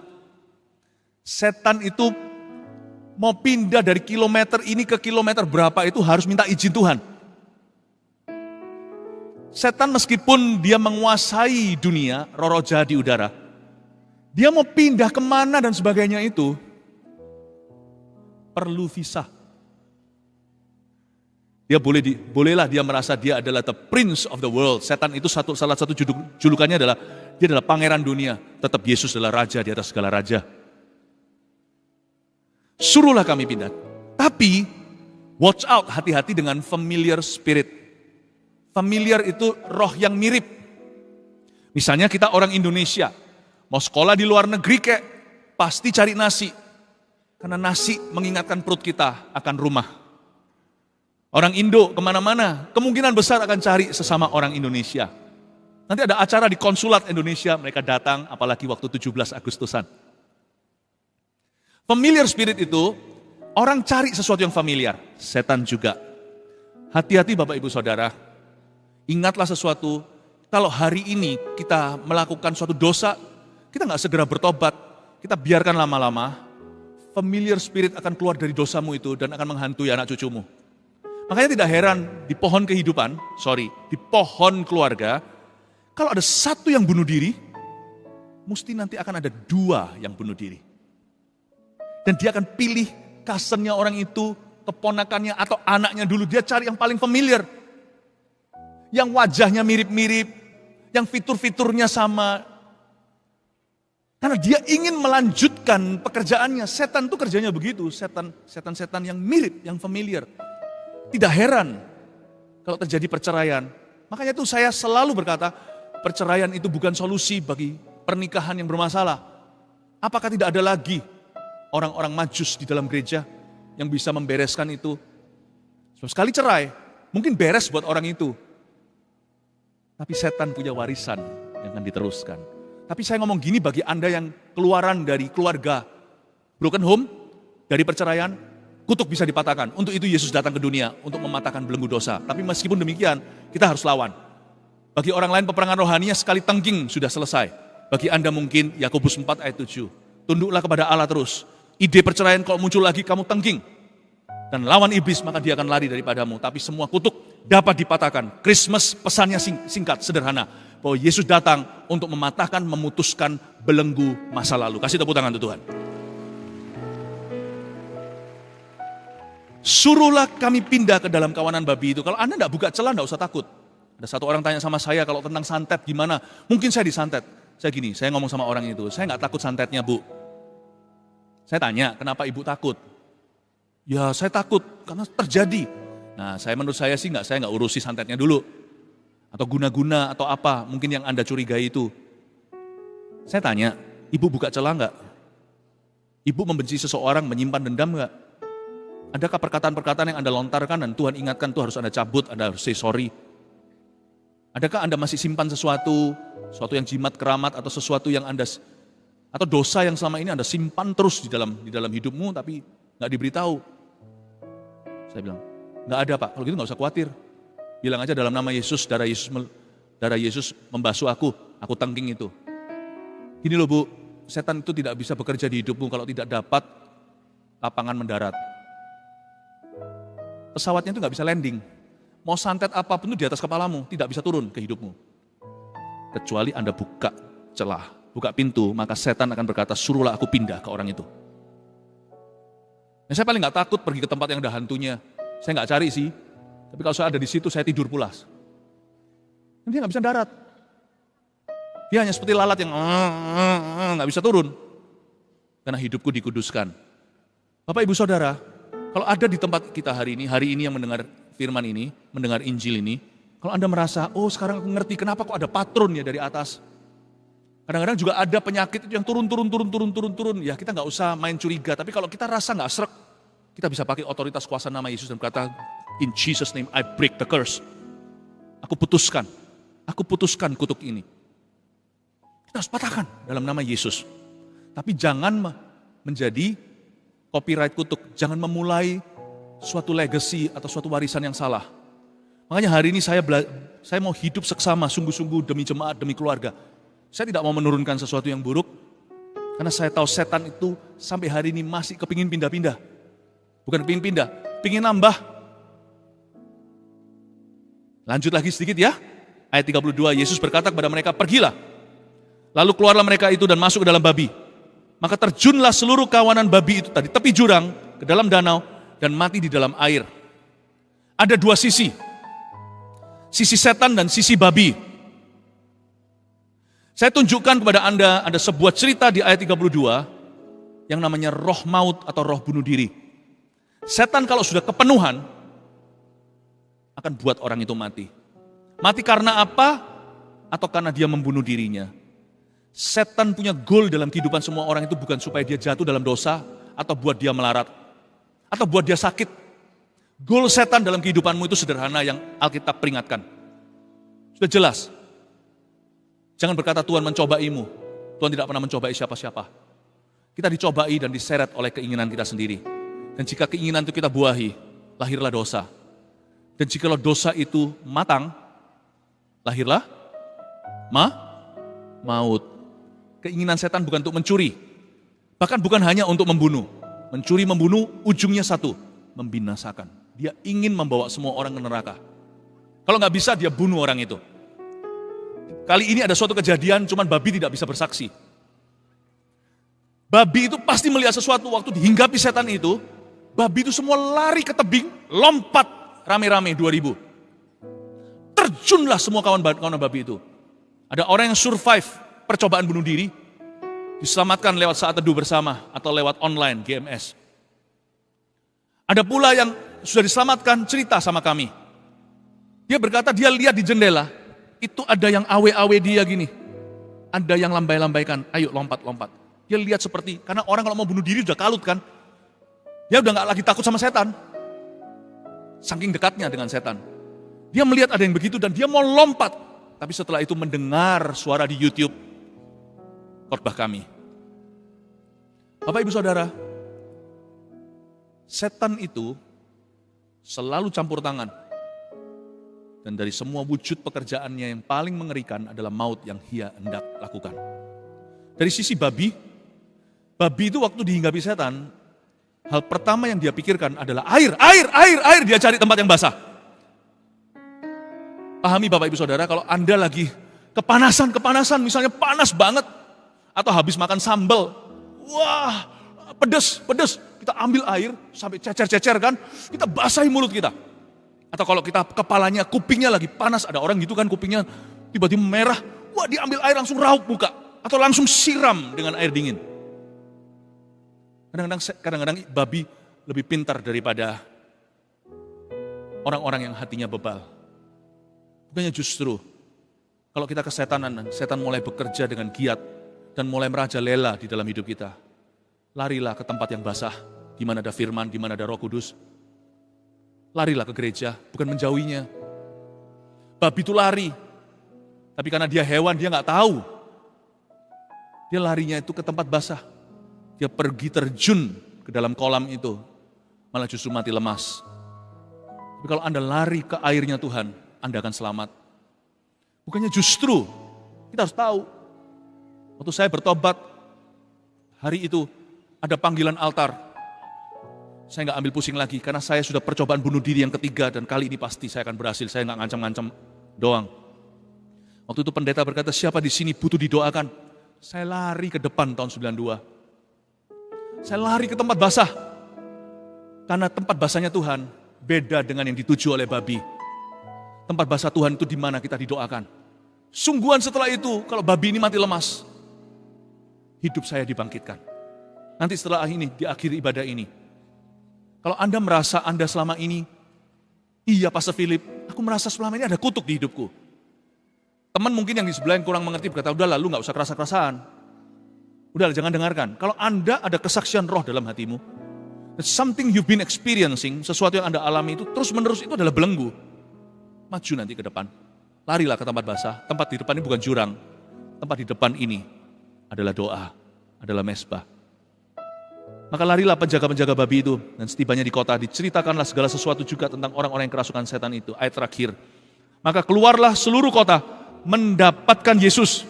Setan itu mau pindah dari kilometer ini ke kilometer berapa itu harus minta izin Tuhan. Setan meskipun dia menguasai dunia, roh jahat di udara, dia mau pindah kemana dan sebagainya itu perlu visa. Dia bolehlah dia merasa dia adalah the prince of the world. Setan itu salah satu julukannya adalah dia adalah pangeran dunia. Tetap Yesus adalah raja di atas segala raja. Suruhlah kami pindah. Tapi watch out, hati-hati dengan familiar spirit. Familiar itu roh yang mirip. Misalnya kita orang Indonesia, mau sekolah di luar negeri pasti cari nasi. Karena nasi mengingatkan perut kita akan rumah. Orang Indo kemana-mana, kemungkinan besar akan cari sesama orang Indonesia. Nanti ada acara di konsulat Indonesia, mereka datang, apalagi waktu 17 Agustusan. Familiar spirit itu, orang cari sesuatu yang familiar. Setan juga. Hati-hati Bapak Ibu Saudara, ingatlah sesuatu, kalau hari ini kita melakukan suatu dosa, kita nggak segera bertobat, kita biarkan lama-lama, familiar spirit akan keluar dari dosamu itu dan akan menghantui anak cucumu. Makanya tidak heran di pohon kehidupan, di pohon keluarga, kalau ada satu yang bunuh diri, mesti nanti akan ada 2 yang bunuh diri. Dan dia akan pilih cousin-nya orang itu, keponakannya atau anaknya dulu. Dia cari yang paling familiar. Yang wajahnya mirip-mirip, yang fitur-fiturnya sama. Karena dia ingin melanjutkan pekerjaannya. Setan itu kerjanya begitu, setan-setan yang mirip, yang familiar. Tidak heran kalau terjadi perceraian. Makanya itu saya selalu berkata, perceraian itu bukan solusi bagi pernikahan yang bermasalah. Apakah tidak ada lagi orang-orang majus di dalam gereja yang bisa membereskan itu? Sekali cerai, mungkin beres buat orang itu. Tapi setan punya warisan yang akan diteruskan. Tapi saya ngomong gini bagi Anda yang keluaran dari keluarga broken home, dari perceraian, kutuk bisa dipatahkan. Untuk itu Yesus datang ke dunia untuk mematahkan belenggu dosa. Tapi meskipun demikian, kita harus lawan. Bagi orang lain peperangan rohaninya sekali tengking sudah selesai. Bagi Anda mungkin Yakobus 4 ayat 7. Tunduklah kepada Allah terus. Ide perceraian kalau muncul lagi kamu tengking. Dan lawan iblis maka dia akan lari daripadamu. Tapi semua kutuk dapat dipatahkan. Christmas pesannya singkat, sederhana. Bahwa Yesus datang untuk mematahkan, memutuskan belenggu masa lalu. Kasih tepuk tangan untuk Tuhan. Suruhlah kami pindah ke dalam kawanan babi itu. Kalau Anda tidak buka celah, tidak usah takut. Ada satu orang tanya sama saya kalau tentang santet gimana. Mungkin saya disantet. Saya ngomong sama orang itu, saya nggak takut santetnya Bu. Saya tanya, kenapa Ibu takut? Ya saya takut karena terjadi. Nah menurut saya sih saya nggak urusi santetnya dulu. Atau guna-guna atau apa, mungkin yang Anda curigai itu. Saya tanya, Ibu buka celah nggak? Ibu membenci seseorang, menyimpan dendam nggak? Adakah perkataan-perkataan yang Anda lontarkan dan Tuhan ingatkan itu harus Anda cabut, Anda harus say sorry? Adakah Anda masih simpan sesuatu yang jimat keramat atau sesuatu yang Anda, atau dosa yang selama ini Anda simpan terus di dalam hidupmu tapi nggak diberitahu? Saya bilang, nggak ada Pak, kalau gitu nggak usah khawatir. Bilang aja dalam nama Yesus, darah Yesus membasuh aku tengking itu. Gini loh Bu, setan itu tidak bisa bekerja di hidupmu kalau tidak dapat lapangan mendarat. Pesawatnya itu nggak bisa landing. Mau santet apapun itu di atas kepalamu, tidak bisa turun ke hidupmu. Kecuali Anda buka celah, buka pintu, maka setan akan berkata, suruhlah aku pindah ke orang itu. Saya paling nggak takut pergi ke tempat yang ada hantunya. Saya nggak cari sih, tapi kalau saya ada di situ, saya tidur pulas. Dia nggak bisa darat. Dia hanya seperti lalat yang nggak bisa turun. Karena hidupku dikuduskan. Bapak Ibu Saudara, kalau ada di tempat kita hari ini yang mendengar firman ini, mendengar Injil ini, kalau Anda merasa, oh sekarang aku ngerti kenapa kok ada patron ya dari atas. Kadang-kadang juga ada penyakit yang turun. Ya kita nggak usah main curiga, tapi kalau kita rasa nggak srek, kita bisa pakai otoritas kuasa nama Yesus dan berkata, in Jesus name I break the curse. Aku putuskan kutuk ini. Kita harus patahkan dalam nama Yesus. Tapi jangan menjadi copyright kutuk, jangan memulai suatu legacy atau suatu warisan yang salah. Makanya hari ini saya mau hidup seksama, sungguh-sungguh demi jemaat, demi keluarga. Saya tidak mau menurunkan sesuatu yang buruk, karena saya tahu setan itu sampai hari ini masih kepingin pindah-pindah. Bukan kepingin pindah, pingin nambah. Lanjut lagi sedikit ya, ayat 32, Yesus berkata kepada mereka, pergilah. Lalu keluarlah mereka itu dan masuk ke dalam babi. Maka terjunlah seluruh kawanan babi itu tadi tepi jurang, ke dalam danau, dan mati di dalam air. Ada dua sisi setan dan sisi babi. Saya tunjukkan kepada Anda ada sebuah cerita di ayat 32 yang namanya roh maut atau roh bunuh diri. Setan kalau sudah kepenuhan akan buat orang itu mati. Mati karena apa? Atau karena dia membunuh dirinya. Setan punya goal dalam kehidupan semua orang itu bukan supaya dia jatuh dalam dosa atau buat dia melarat atau buat dia sakit. Goal setan dalam kehidupanmu itu sederhana yang Alkitab peringatkan. Sudah jelas. Jangan berkata Tuhan mencobaimu. Tuhan tidak pernah mencobai siapa-siapa. Kita dicobai dan diseret oleh keinginan kita sendiri. Dan jika keinginan itu kita buahi, lahirlah dosa. Dan jika dosa itu matang, lahirlah maut. Keinginan setan bukan untuk mencuri. Bahkan bukan hanya untuk membunuh. Mencuri, membunuh, ujungnya satu. Membinasakan. Dia ingin membawa semua orang ke neraka. Kalau nggak bisa, dia bunuh orang itu. Kali ini ada suatu kejadian, cuman babi tidak bisa bersaksi. Babi itu pasti melihat sesuatu waktu dihinggapi setan itu. Babi itu semua lari ke tebing, lompat rame-rame 2000. Terjunlah semua kawan-kawan babi itu. Ada orang yang survive percobaan bunuh diri, diselamatkan lewat saat teduh bersama atau lewat online GMS. Ada pula yang sudah diselamatkan cerita sama kami. Dia berkata dia lihat di jendela, itu ada yang awe-awe dia gini. Ada yang lambai-lambaikan, ayo lompat-lompat. Dia lihat seperti, karena orang kalau mau bunuh diri udah kalut kan. Dia udah gak lagi takut sama setan. Saking dekatnya dengan setan. Dia melihat ada yang begitu dan dia mau lompat. Tapi setelah itu mendengar suara di YouTube khotbah kami. Bapak Ibu Saudara, setan itu selalu campur tangan. Dan dari semua wujud pekerjaannya yang paling mengerikan adalah maut yang ia hendak lakukan. Dari sisi babi itu waktu dihinggapi setan, hal pertama yang dia pikirkan adalah air. Dia cari tempat yang basah. Pahami Bapak Ibu Saudara, kalau Anda lagi kepanasan, misalnya panas banget, atau habis makan sambal, wah pedes, kita ambil air sampai cecer-cecer kan, kita basahi mulut kita. Atau kalau kita kepalanya, kupingnya lagi panas, ada orang gitu kan kupingnya tiba-tiba merah, wah diambil air langsung raup muka, atau langsung siram dengan air dingin. Kadang-kadang babi lebih pintar daripada orang-orang yang hatinya bebal. Bukannya justru, kalau kita kesetanan, setan mulai bekerja dengan giat dan mulai merajalela di dalam hidup kita. Larilah ke tempat yang basah, di mana ada firman, di mana ada Roh Kudus. Larilah ke gereja, bukan menjauhinya. Babi itu lari, tapi karena dia hewan, dia nggak tahu. Dia larinya itu ke tempat basah. Dia pergi terjun ke dalam kolam itu, malah justru mati lemas. Tapi kalau Anda lari ke airnya Tuhan, Anda akan selamat. Bukannya justru, kita harus tahu. Waktu saya bertobat, hari itu ada panggilan altar. Saya nggak ambil pusing lagi, karena saya sudah percobaan bunuh diri yang ketiga, dan kali ini pasti saya akan berhasil, saya nggak ngancam-ngancam doang. Waktu itu pendeta berkata, siapa di sini butuh didoakan? Saya lari ke depan tahun 92. Saya lari ke tempat basah. Karena tempat basahnya Tuhan beda dengan yang dituju oleh babi. Tempat basah Tuhan itu di mana kita didoakan. Sungguhan setelah itu, kalau babi ini mati lemas, hidup saya dibangkitkan. Nanti setelah ini, di akhir ibadah ini, kalau Anda merasa Anda selama ini, iya Pastor Philip, aku merasa selama ini ada kutuk di hidupku. Teman mungkin yang di sebelah yang kurang mengerti berkata, udah lalu gak usah kerasa-kerasaan. Udah jangan dengarkan. Kalau Anda ada kesaksian roh dalam hatimu, something you've been experiencing, sesuatu yang Anda alami itu terus-menerus itu adalah belenggu. Maju nanti ke depan. Larilah ke tempat basah. Tempat di depan ini bukan jurang. Tempat di depan ini adalah doa, adalah mesbah. Maka larilah penjaga-penjaga babi itu. Dan setibanya di kota diceritakanlah segala sesuatu juga tentang orang-orang yang kerasukan setan itu. Ayat terakhir. Maka keluarlah seluruh kota mendapatkan Yesus.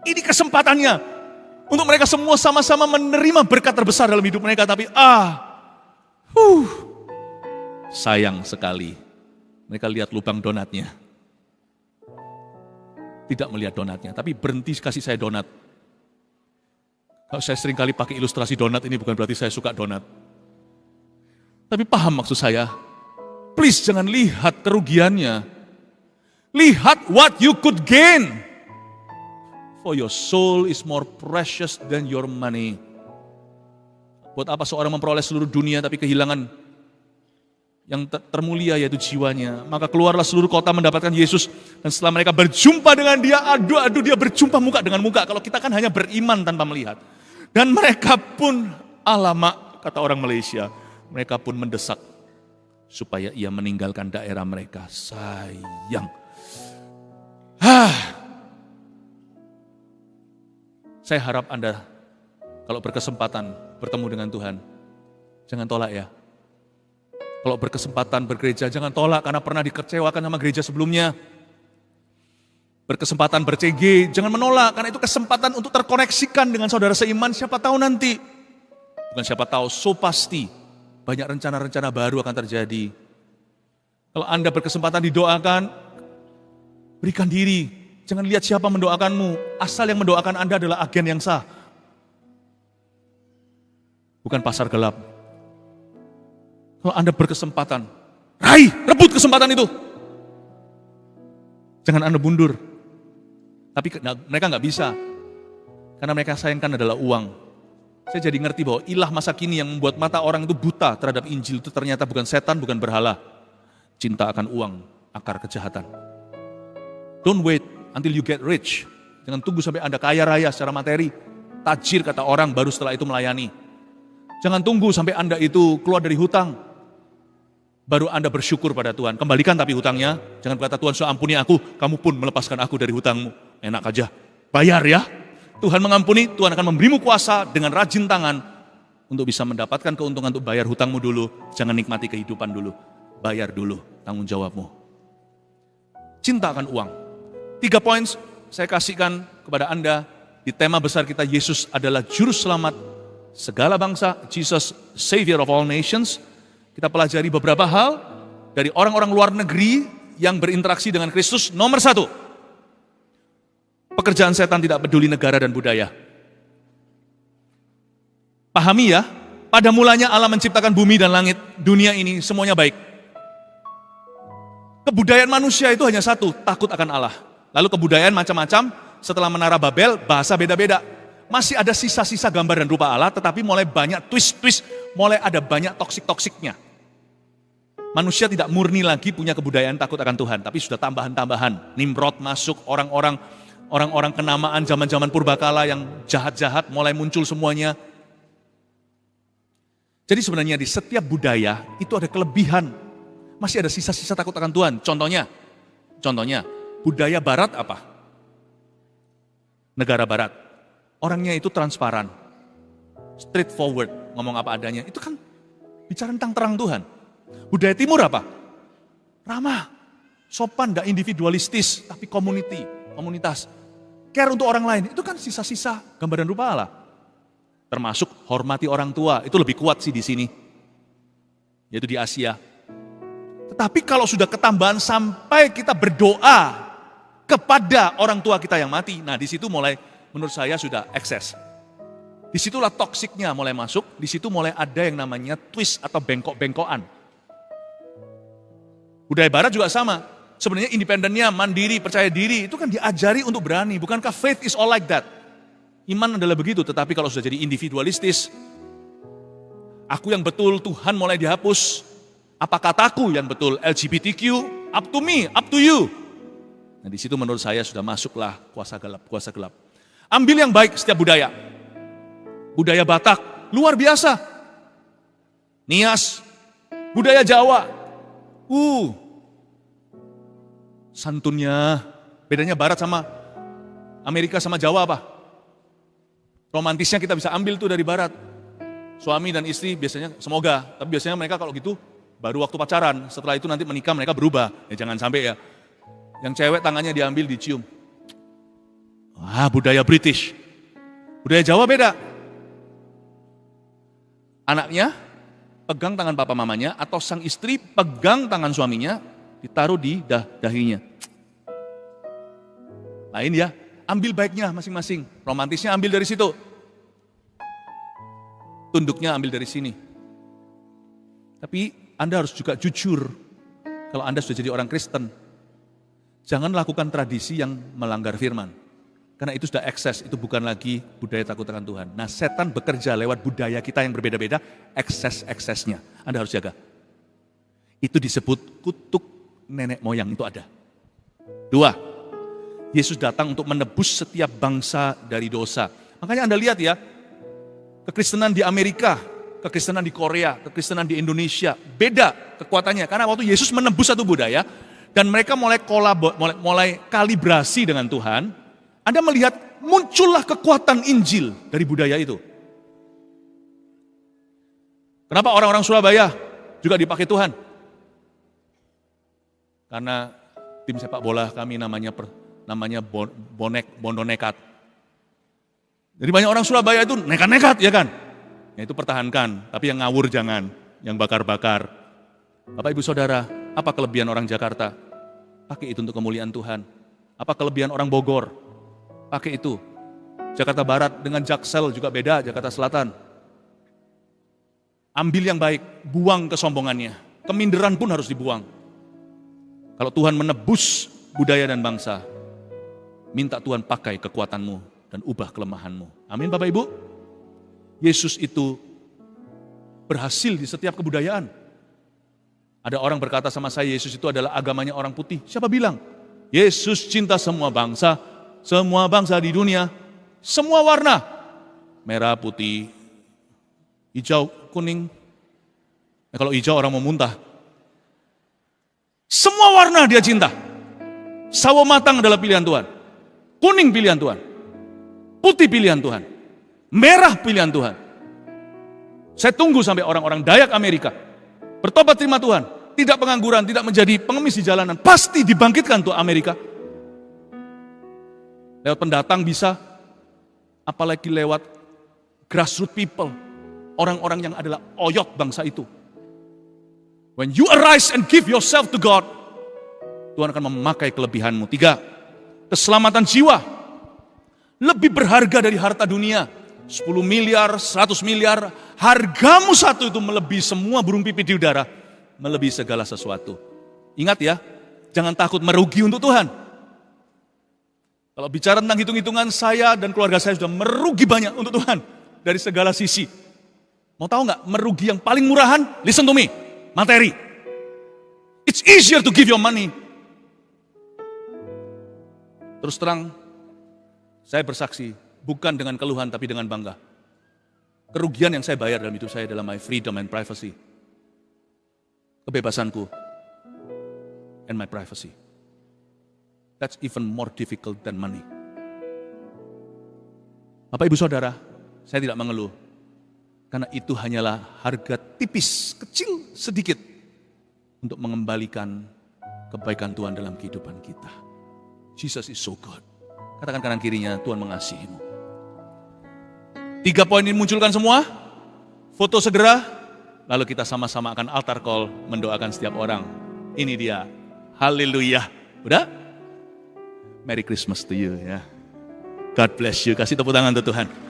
Ini kesempatannya untuk mereka semua sama-sama menerima berkat terbesar dalam hidup mereka. Tapi sayang sekali. Mereka lihat lubang donatnya. Tidak melihat donatnya, tapi berhenti kasih saya donat. Kalau saya sering kali pakai ilustrasi donat, ini bukan berarti saya suka donat. Tapi paham maksud saya. Please jangan lihat kerugiannya. Lihat what you could gain. For your soul is more precious than your money. Buat apa seorang memperoleh seluruh dunia tapi kehilangan yang termulia yaitu jiwanya. Maka keluarlah seluruh kota mendapatkan Yesus. Dan setelah mereka berjumpa dengan dia, adu dia berjumpa muka dengan muka. Kalau kita kan hanya beriman tanpa melihat. Dan mereka pun, alamak kata orang Malaysia, mereka pun mendesak supaya ia meninggalkan daerah mereka. Sayang. Saya harap Anda kalau berkesempatan bertemu dengan Tuhan, jangan tolak ya. Kalau berkesempatan bergereja, jangan tolak karena pernah dikecewakan sama gereja sebelumnya. Berkesempatan ber-CG, jangan menolak karena itu kesempatan untuk terkoneksikan dengan saudara seiman. Siapa tahu nanti, bukan siapa tahu, so pasti banyak rencana-rencana baru akan terjadi. Kalau Anda berkesempatan didoakan, berikan diri. Jangan lihat siapa mendoakanmu, asal yang mendoakan Anda adalah agen yang sah. bukan pasar gelap. Kalau Anda berkesempatan, raih, rebut kesempatan itu. Jangan Anda mundur. Tapi mereka nggak bisa. Karena mereka sayangkan adalah uang. Saya jadi ngerti bahwa ilah masa kini yang membuat mata orang itu buta terhadap Injil itu ternyata bukan setan, bukan berhala. Cinta akan uang, akar kejahatan. Don't wait until you get rich. Jangan tunggu sampai Anda kaya raya secara materi. Tajir kata orang, baru setelah itu melayani. Jangan tunggu sampai Anda itu keluar dari hutang. Baru Anda bersyukur pada Tuhan. Kembalikan tapi hutangnya. Jangan berkata, Tuhan sudah ampuni aku, kamu pun melepaskan aku dari hutangmu. Enak aja. Bayar ya. Tuhan mengampuni, Tuhan akan memberimu kuasa dengan rajin tangan untuk bisa mendapatkan keuntungan untuk bayar hutangmu dulu. Jangan nikmati kehidupan dulu. Bayar dulu tanggung jawabmu. Cinta akan uang. 3 poin saya kasihkan kepada Anda di tema besar kita, Yesus adalah juru selamat segala bangsa, Jesus Savior of all nations. Kita pelajari beberapa hal dari orang-orang luar negeri yang berinteraksi dengan Kristus. Nomor 1, pekerjaan setan tidak peduli negara dan budaya. Pahami ya, pada mulanya Allah menciptakan bumi dan langit, dunia ini semuanya baik. Kebudayaan manusia itu hanya satu, takut akan Allah. Lalu kebudayaan macam-macam, setelah Menara Babel, bahasa beda-beda. Masih ada sisa-sisa gambar dan rupa Allah, tetapi mulai banyak twist-twist, mulai ada banyak toksik-toksiknya. Manusia tidak murni lagi punya kebudayaan takut akan Tuhan, tapi sudah tambahan-tambahan. Nimrod masuk, orang-orang kenamaan zaman-zaman purbakala yang jahat-jahat mulai muncul semuanya. Jadi sebenarnya di setiap budaya itu ada kelebihan. Masih ada sisa-sisa takut akan Tuhan. Contohnya, budaya barat apa? Negara barat. Orangnya itu transparan. Straightforward, ngomong apa adanya. Itu kan bicara tentang terang Tuhan. Budaya timur apa? Ramah, sopan, gak individualistis, tapi komunitas. Care untuk orang lain, itu kan sisa-sisa gambaran rupa Allah. Termasuk hormati orang tua, itu lebih kuat sih di sini. Yaitu di Asia. Tetapi kalau sudah ketambahan sampai kita berdoa kepada orang tua kita yang mati, nah di situ mulai menurut saya sudah ekses. Disitulah toksiknya mulai masuk, di situ mulai ada yang namanya twist atau bengkok-bengkokan. Budaya barat juga sama. Sebenarnya independennya, mandiri, percaya diri, itu kan diajari untuk berani. Bukankah faith is all like that? Iman adalah begitu, tetapi kalau sudah jadi individualistis, aku yang betul, Tuhan mulai dihapus. Apa kataku yang betul, LGBTQ, up to me, up to you. Nah di situ menurut saya sudah masuklah kuasa gelap. Ambil yang baik setiap budaya. Budaya Batak, luar biasa. Nias, budaya Jawa. Santunnya, bedanya Barat sama Amerika sama Jawa apa? Romantisnya kita bisa ambil tuh dari Barat. Suami dan istri biasanya, semoga, tapi biasanya mereka kalau gitu baru waktu pacaran, setelah itu nanti menikah mereka berubah. Ya jangan sampai ya. Yang cewek tangannya diambil, dicium. Budaya British. Budaya Jawa beda. Anaknya pegang tangan papa mamanya, atau sang istri pegang tangan suaminya, ditaruh di dahinya. Lain ya, ambil baiknya masing-masing. Romantisnya ambil dari situ. Tunduknya ambil dari sini. Tapi Anda harus juga jujur, kalau Anda sudah jadi orang Kristen. Jangan lakukan tradisi yang melanggar firman. Karena itu sudah ekses, itu bukan lagi budaya takut akan Tuhan. Nah setan bekerja lewat budaya kita yang berbeda-beda, ekses-eksesnya. Anda harus jaga. Itu disebut kutuk nenek moyang, itu ada. 2, Yesus datang untuk menebus setiap bangsa dari dosa. Makanya Anda lihat ya, kekristenan di Amerika, kekristenan di Korea, kekristenan di Indonesia, beda kekuatannya. Karena waktu Yesus menebus satu budaya, dan mereka mulai kalibrasi dengan Tuhan, Anda melihat muncullah kekuatan Injil dari budaya itu. Kenapa orang-orang Surabaya juga dipakai Tuhan? Karena tim sepak bola kami namanya Bondo Nekat. Jadi banyak orang Surabaya itu nekat-nekat ya kan? Ya itu pertahankan, tapi yang ngawur jangan, yang bakar-bakar. Bapak Ibu Saudara, apa kelebihan orang Jakarta? Pakai itu untuk kemuliaan Tuhan. Apa kelebihan orang Bogor? Pakai itu. Jakarta Barat dengan Jaksel juga beda, Jakarta Selatan. Ambil yang baik, buang kesombongannya. Keminderan pun harus dibuang. Kalau Tuhan menebus budaya dan bangsa, minta Tuhan pakai kekuatanmu dan ubah kelemahanmu. Amin Bapak Ibu. Yesus itu berhasil di setiap kebudayaan. Ada orang berkata sama saya, Yesus itu adalah agamanya orang putih. Siapa bilang? Yesus cinta semua bangsa di dunia, semua warna. Merah, putih, hijau, kuning. Kalau hijau orang mau muntah. Semua warna dia cinta. Sawo matang adalah pilihan Tuhan. Kuning pilihan Tuhan. Putih pilihan Tuhan. Merah pilihan Tuhan. Saya tunggu sampai orang-orang Dayak Amerika bertobat terima Tuhan. Tidak pengangguran, tidak menjadi pengemis di jalanan. Pasti dibangkitkan tuh Amerika. Lewat pendatang bisa. Apalagi lewat grassroots people. Orang-orang yang adalah oyot bangsa itu. When you arise and give yourself to God, Tuhan akan memakai kelebihanmu. 3, keselamatan jiwa. Lebih berharga dari harta dunia. 10 miliar, 100 miliar. Hargamu satu itu melebihi semua burung pipit di udara. Melebihi segala sesuatu. Ingat ya, jangan takut merugi untuk Tuhan. Kalau bicara tentang hitung-hitungan, saya dan keluarga saya sudah merugi banyak untuk Tuhan. Dari segala sisi. Mau tahu nggak merugi yang paling murahan? Listen to me. Materi. It's easier to give your money. Terus terang, saya bersaksi, bukan dengan keluhan tapi dengan bangga. Kerugian yang saya bayar dalam hidup saya adalah my freedom and privacy. Kebebasanku and my privacy. That's even more difficult than money. Bapak Ibu Saudara, saya tidak mengeluh. Karena itu hanyalah harga tipis, kecil, sedikit untuk mengembalikan kebaikan Tuhan dalam kehidupan kita. Jesus is so good. Katakan kanan kirinya, Tuhan mengasihimu. 3 poin ini munculkan semua. Foto segera, lalu kita sama-sama akan altar call mendoakan setiap orang. Ini dia. Haleluya. Udah? Merry Christmas to you ya. God bless you. Kasih tepuk tangan untuk Tuhan.